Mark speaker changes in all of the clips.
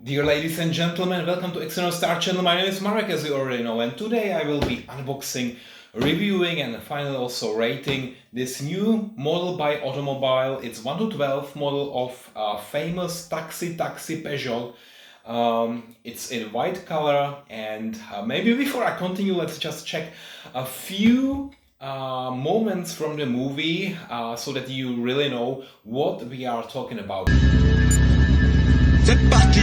Speaker 1: Dear ladies and gentlemen, welcome to External Star Channel. My name is Marek, as you already know, and today I will be unboxing, reviewing, and finally also rating this new model by Automobile. It's 1 to 12 model of famous taxi Peugeot. It's in white color, and maybe before I continue, let's just check a few moments from the movie so that you really know what we are talking about.
Speaker 2: C'est parti!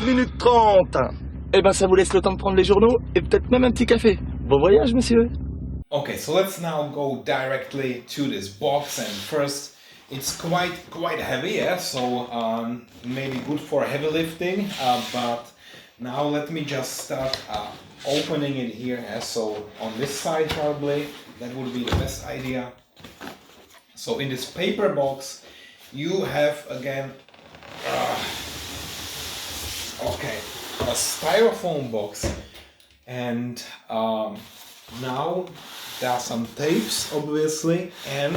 Speaker 2: Minutes 30. Eh ben ça vous laisse le temps de prendre les journaux et peut-être même un petit café. Bon voyage messieurs.
Speaker 1: Okay, so let's now go directly to this box, and first it's quite heavy, yeah, so maybe good for heavy lifting, but now let me just start opening it here, yeah? So on this side probably that would be the best idea. So in this paper box you have again okay, a styrofoam box, and now there are some tapes obviously, and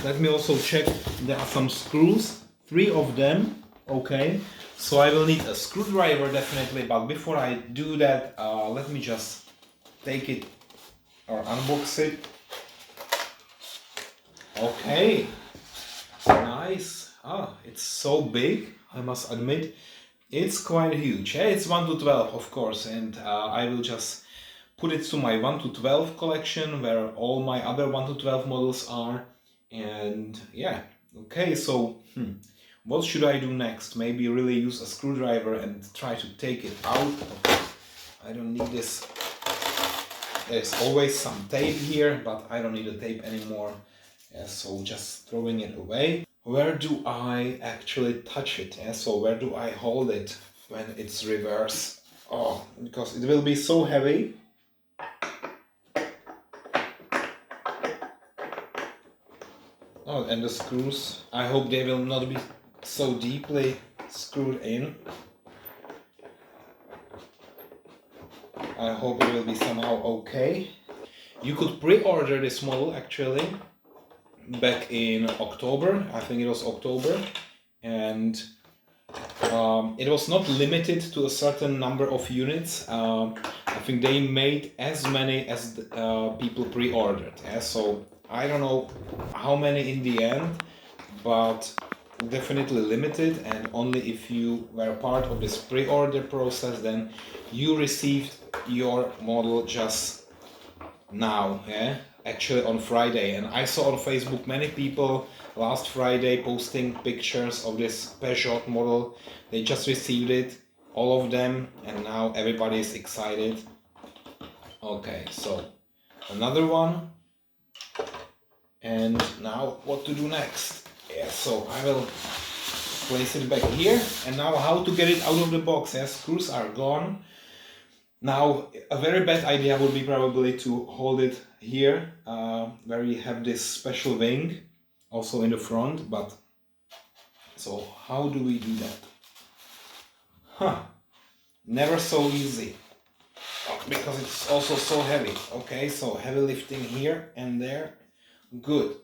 Speaker 1: let me also check, there are some screws, 3 of them, okay, so I will need a screwdriver definitely, but before I do that, let me just take it or unbox it. Okay, nice. It's so big, I must admit. It's quite huge. Yeah, it's 1 to 12 of course, and I will just put it to my 1 to 12 collection where all my other 1 to 12 models are. And yeah, okay, so what should I do next? Maybe really use a screwdriver and try to take it out. Okay, I don't need this. There's always some tape here, but I don't need the tape anymore. Yeah, so just throwing it away. Where do I actually touch it? Yeah? So where do I hold it when it's reverse? Oh, because it will be so heavy. Oh, and the screws, I hope they will not be so deeply screwed in. I hope it will be somehow okay. You could pre-order this model actually back in October, I think it was October, and it was not limited to a certain number of units. I think they made as many as people pre-ordered, yeah? So I don't know how many in the end, but definitely limited, and only if you were part of this pre-order process, then you received your model just now, yeah? Actually on Friday. And I saw on Facebook many people last Friday posting pictures of this Peugeot model. They just received it, all of them, and now everybody is excited. Okay, so another one, and now what to do next? Yeah, so I will place it back here, and now how to get it out of the box. Yeah, screws are gone. Now, a very bad idea would be probably to hold it here, where you have this special wing, also in the front, but so how do we do that? Never so easy, because it's also so heavy. Okay, so heavy lifting here and there, good.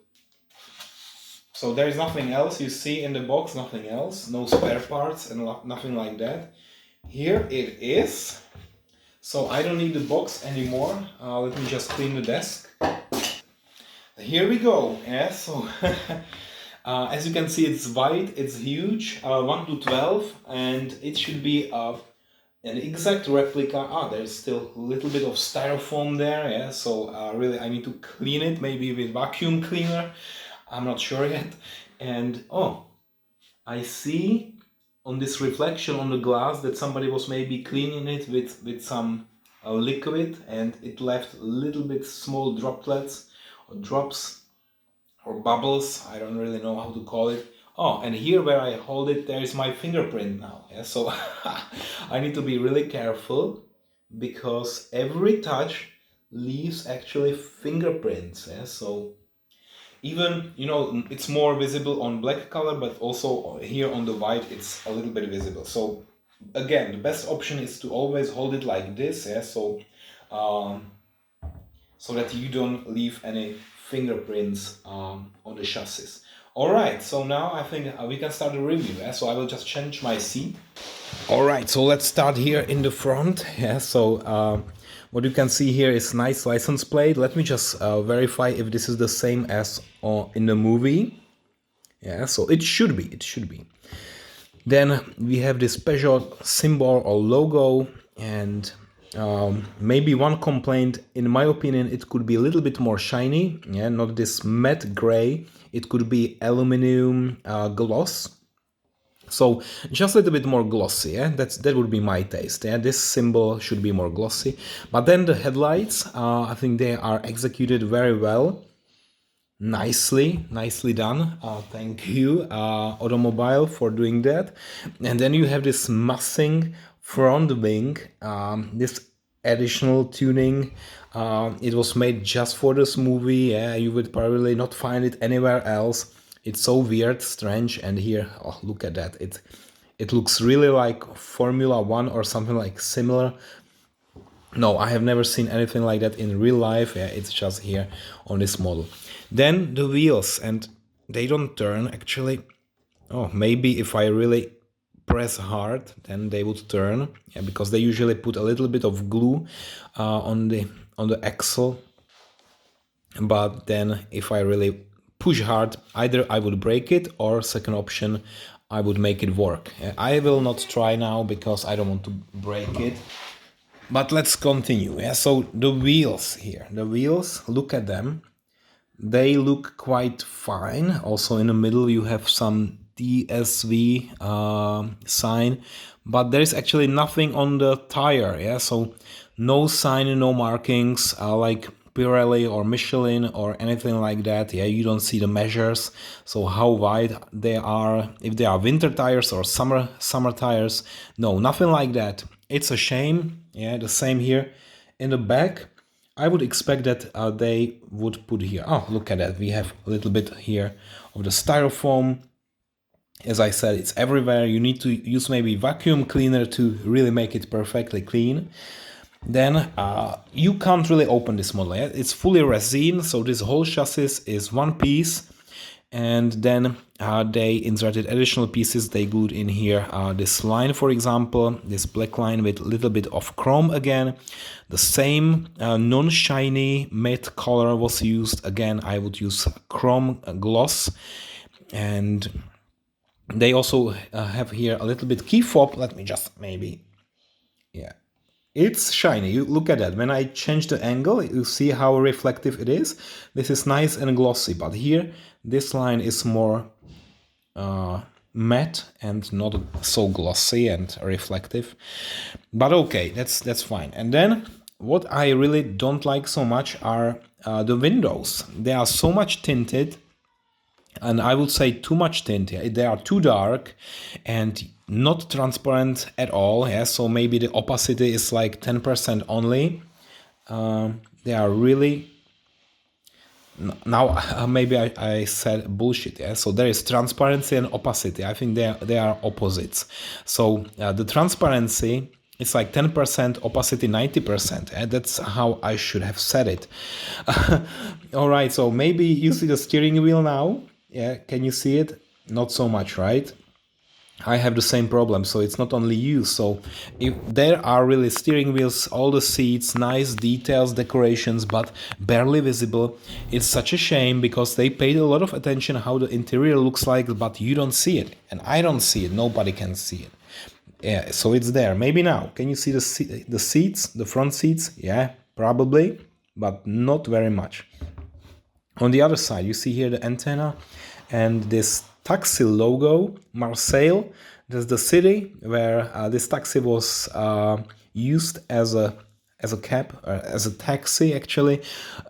Speaker 1: So there is nothing else, you see in the box, nothing else, no spare parts and nothing like that. Here it is. So I don't need the box anymore. Let me just clean the desk. Here we go. Yeah, so as you can see, it's white, it's huge, 1 to 12, and it should be an exact replica. There's still a little bit of styrofoam there. Yeah, so really I need to clean it, maybe with vacuum cleaner. I'm not sure yet. And oh, I see on this reflection on the glass that somebody was maybe cleaning it with some liquid, and it left a little bit small droplets or drops or bubbles, I don't really know how to call it, Oh, and here where I hold it, there is my fingerprint now. Yeah, so I need to be really careful because every touch leaves actually fingerprints. Yeah, so even, you know, it's more visible on black color, but also here on the white, it's a little bit visible. So again, the best option is to always hold it like this. Yeah, um, so that you don't leave any fingerprints on the chassis. All right, so now I think we can start the review. Yeah? So I will just change my seat. All right, so let's start here in the front. Yeah, so what you can see here is nice license plate. Let me just verify if this is the same as in the movie. Yeah, so it should be. It should be. Then we have this Peugeot symbol or logo, and maybe one complaint, in my opinion, it could be a little bit more shiny. Yeah, not this matte gray. It could be aluminum gloss. So just a little bit more glossy. Yeah, that would be my taste. Yeah, this symbol should be more glossy. But then the headlights, I think they are executed very well. Nicely done. Thank you, Automobile, for doing that. And then you have this massing front wing, this additional tuning. It was made just for this movie. Yeah, you would probably not find it anywhere else. It's so weird, strange, and here, oh, look at that. It looks really like Formula One or something like similar. No, I have never seen anything like that in real life. Yeah, it's just here on this model. Then the wheels, and they don't turn actually. Oh, maybe if I really press hard, then they would turn. Yeah, because they usually put a little bit of glue on the axle. But then if I really push hard, either I would break it, or second option, I would make it work. I will not try now because I don't want to break it. But let's continue. Yeah, so the wheels here. The wheels, look at them. They look quite fine. Also in the middle you have some DSV sign, but there is actually nothing on the tire. Yeah, so no sign, no markings like Pirelli or Michelin or anything like that. Yeah, you don't see the measures, so how wide they are, if they are winter tires or summer tires. No, nothing like that. It's a shame. Yeah, the same here in the back. I would expect that they would put here. Oh, look at that. We have a little bit here of the styrofoam. As I said, it's everywhere. You need to use maybe vacuum cleaner to really make it perfectly clean. Then you can't really open this model. Yeah? It's fully resin, so this whole chassis is one piece. And then they inserted additional pieces. They glued in here this line, for example, this black line with a little bit of chrome again. The same non-shiny matte color was used. Again, I would use chrome gloss. And they also have here a little bit key fob. Let me just maybe, yeah. It's shiny. You look at that. When I change the angle, you see how reflective it is. This is nice and glossy, but here this line is more matte and not so glossy and reflective. But okay, that's fine. And then what I really don't like so much are the windows. They are so much tinted, and I would say too much tint. They are too dark and not transparent at all. Yeah, so maybe the opacity is like 10% only. They are really, now maybe I said bullshit. Yeah, so there is transparency and opacity. I think they are opposites. So the transparency is like 10%, opacity 90%. That's how I should have said it. All right, so maybe you see the steering wheel now. Yeah, can you see it? Not so much, right? I have the same problem, so it's not only you. So if there are really steering wheels, all the seats, nice details, decorations, but barely visible, it's such a shame because they paid a lot of attention how the interior looks like, but you don't see it, and I don't see it. Nobody can see it. Yeah, so it's there. Maybe now. Can you see the seats, the front seats? Yeah, probably, but not very much. On the other side, you see here the antenna and this taxi logo, Marseille. That's the city where this taxi was used as as a cab, as a taxi actually.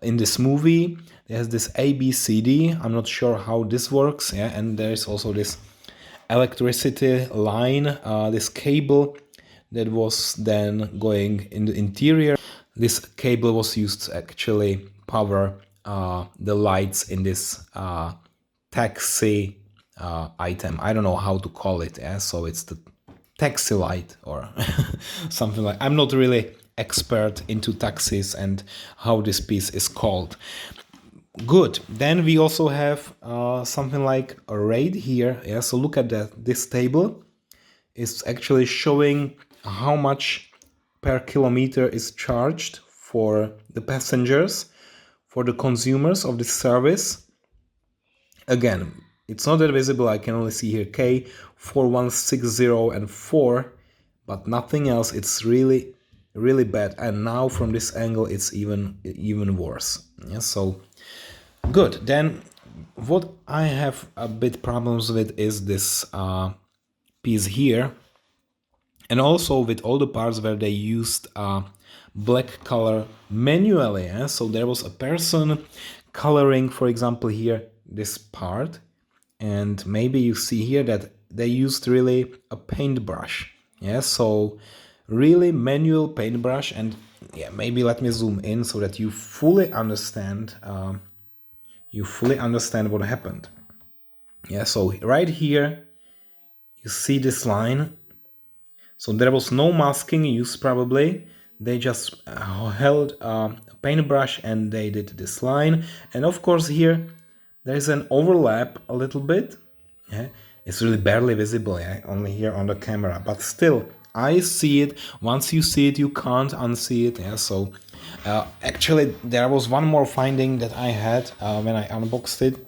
Speaker 1: In this movie, there's this ABCD. I'm not sure how this works. Yeah, and there is also this electricity line, this cable that was then going in the interior. This cable was used to actually power the lights in this taxi item. I don't know how to call it. Yeah? So it's the taxi light or something like. I'm not really expert into taxis and how this piece is called. Good. Then we also have something like a rate here. Yeah. So look at that. This table is actually showing how much per kilometer is charged for the passengers, for the consumers of this service. Again, it's not that visible. I can only see here K, 4160 and 4, but nothing else. It's really, really bad. And now from this angle, it's even worse. Yeah, so good. Then what I have a bit problems with is this piece here. And also with all the parts where they used black color manually. Yeah? So there was a person coloring, for example, here, this part. And maybe you see here that they used really a paintbrush. Yeah, so really manual paintbrush. And yeah, maybe let me zoom in so that you fully understand. What happened. Yeah, so right here, you see this line. So there was no masking used probably. They just held a paintbrush and they did this line. And of course here, there is an overlap a little bit. Yeah, it's really barely visible, yeah, only here on the camera. But still, I see it. Once you see it, you can't unsee it. Yeah, so actually, there was one more finding that I had when I unboxed it.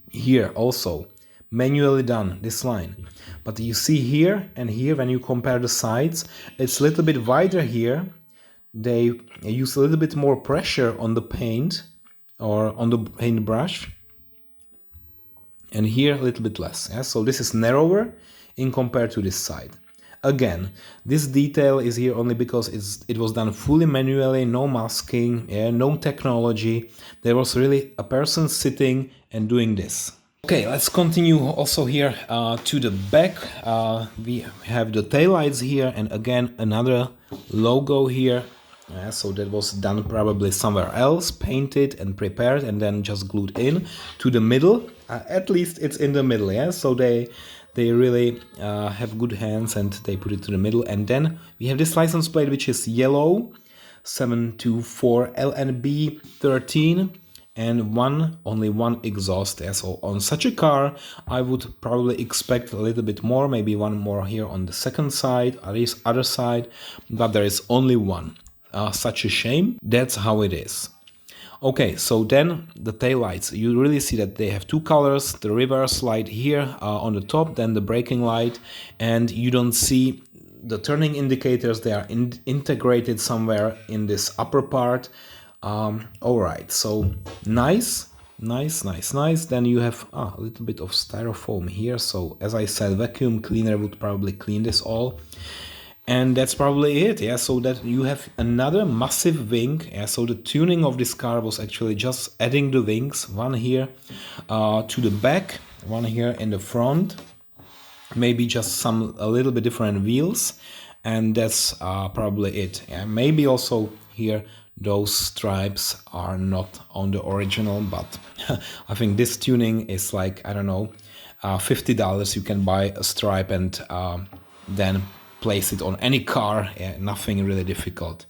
Speaker 1: Here also, manually done, this line. But you see here and here, when you compare the sides, it's a little bit wider here. They use a little bit more pressure on the paint or on the paintbrush. And here a little bit less. Yeah? So this is narrower in compared to this side. Again, this detail is here only because it was done fully manually, no masking, yeah, no technology. There was really a person sitting and doing this. Okay, let's continue also here to the back. We have the taillights here, and again another logo here. So that was done probably somewhere else, painted and prepared, and then just glued in to the middle. At least it's in the middle, yeah. So they really have good hands, and they put it to the middle. And then we have this license plate, which is yellow, 724 LNB 13. And only one exhaust. So on such a car, I would probably expect a little bit more, maybe one more here on the second side, or this other side, but there is only one. Such a shame. That's how it is. Okay, so then the taillights. You really see that they have two colors, the reverse light here on the top, then the braking light, and you don't see the turning indicators. They are integrated somewhere in this upper part. All right, so nice. Then you have a little bit of styrofoam here. So as I said, vacuum cleaner would probably clean this all. And that's probably it. Yeah, so that you have another massive wing. Yeah, so the tuning of this car was actually just adding the wings, one here to the back, one here in the front, maybe just a little bit different wheels, and that's probably it. Yeah, maybe also here those stripes are not on the original, but I think this tuning is like, I don't know, $50. You can buy a stripe and then place it on any car. Yeah, nothing really difficult.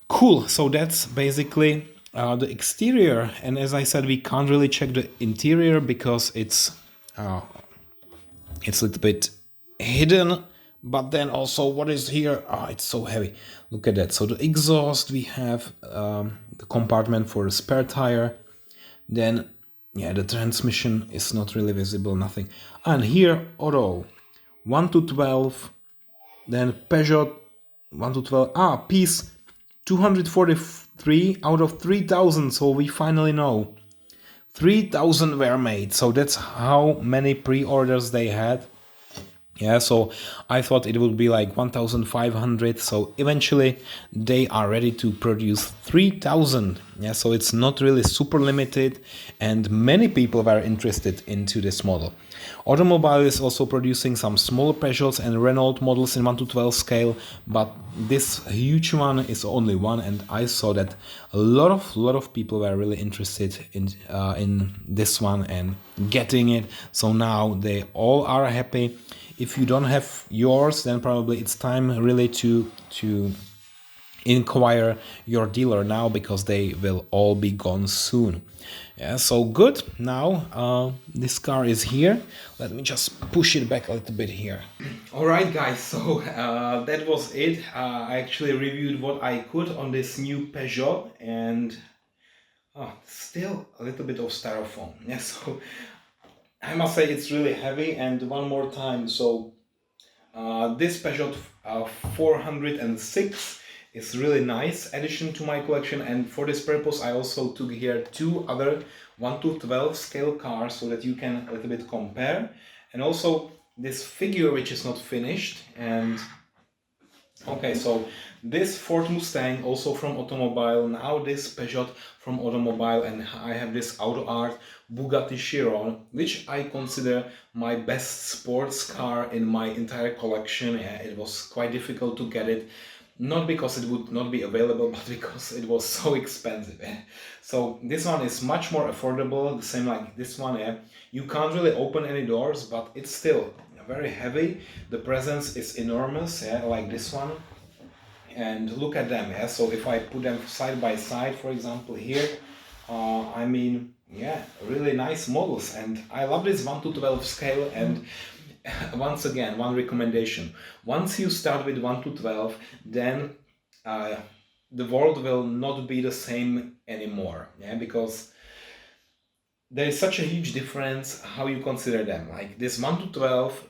Speaker 1: Cool. So that's basically the exterior. And as I said, we can't really check the interior because it's a little bit hidden. But then also, what is here? It's so heavy. Look at that. So the exhaust, we have the compartment for the spare tire. Then, yeah, the transmission is not really visible, nothing. And here, auto, 1 to 12. Then Peugeot, 1 to 12. Piece 243 out of 3,000. So we finally know 3,000 were made. So that's how many pre-orders they had. Yeah, so I thought it would be like 1,500. So eventually they are ready to produce 3,000. Yeah, so it's not really super limited, and many people were interested into this model. Automobile is also producing some smaller Peugeots and Renault models in 1 to 12 scale, but this huge one is only one, and I saw that a lot of people were really interested in this one and getting it. So now they all are happy. If you don't have yours, then probably it's time really to inquire your dealer now, because they will all be gone soon. Yeah, so good. Now this car is here. Let me just push it back a little bit here. All right, guys. So that was it. I actually reviewed what I could on this new Peugeot, and still a little bit of styrofoam. Yeah, so I must say it's really heavy. And one more time, so this Peugeot 406 is really nice addition to my collection, and for this purpose I also took here two other 1 to 12 scale cars so that you can a little bit compare, and also this figure which is not finished. And okay, so this Ford Mustang also from Automobile, now this Peugeot from Automobile, and I have this auto art Bugatti Chiron, which I consider my best sports car in my entire collection. Yeah, it was quite difficult to get it, not because it would not be available, but because it was so expensive. So this one is much more affordable, the same like this one. Yeah, you can't really open any doors, but it's still very heavy. The presence is enormous, yeah, like this one. And look at them, yeah. So if I put them side by side, for example, here, I mean, yeah, really nice models. And I love this 1 to 12 scale. And once again, one recommendation: once you start with 1 to 12, then the world will not be the same anymore, yeah, because there is such a huge difference how you consider them. Like this 1 to 12,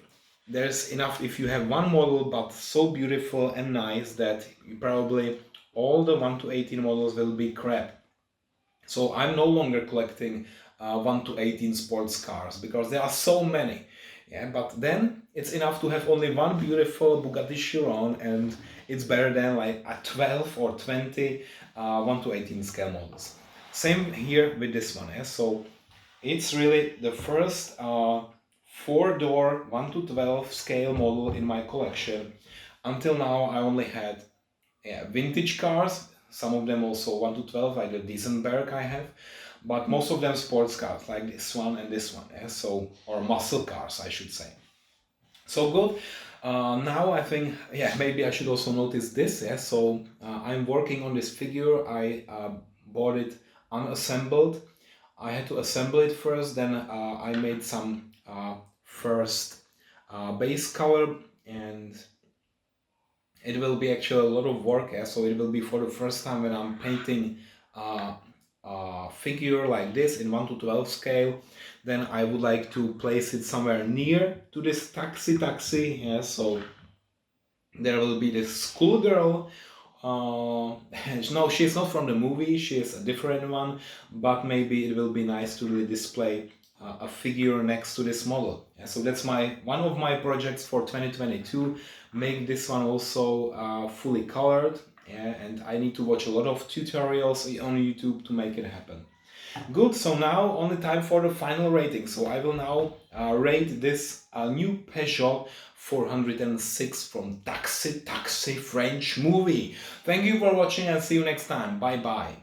Speaker 1: there's enough if you have one model, but so beautiful and nice that probably all the 1 to 18 models will be crap. So I'm no longer collecting 1 to 18 sports cars, because there are so many. Yeah, but then it's enough to have only one beautiful Bugatti Chiron, and it's better than like a 12 or 20 1 to 18 scale models. Same here with this one. Yeah? So it's really the first four-door 1 to 12 scale model in my collection. Until now I only had vintage cars, some of them also 1 to 12, like the Diesenberg I have, but most of them sports cars like this one and this one, yeah? So, or muscle cars I should say. So good. Now I think, yeah, maybe I should also notice this. Yeah? So I'm working on this figure. I bought it unassembled. I had to assemble it first, then I made some first base color, and it will be actually a lot of work. Yeah? So it will be for the first time when I'm painting a figure like this in 1 to 12 scale. Then I would like to place it somewhere near to this taxi. Yeah? So there will be this schoolgirl. No, she's not from the movie, she is a different one, but maybe it will be nice to really display a figure next to this model. Yeah, so that's one of my projects for 2022, make this one also fully colored. Yeah, and I need to watch a lot of tutorials on YouTube to make it happen. Good, so now only time for the final rating. So I will now rate this new Peugeot 406 from TAXI French movie. Thank you for watching and see you next time. Bye bye.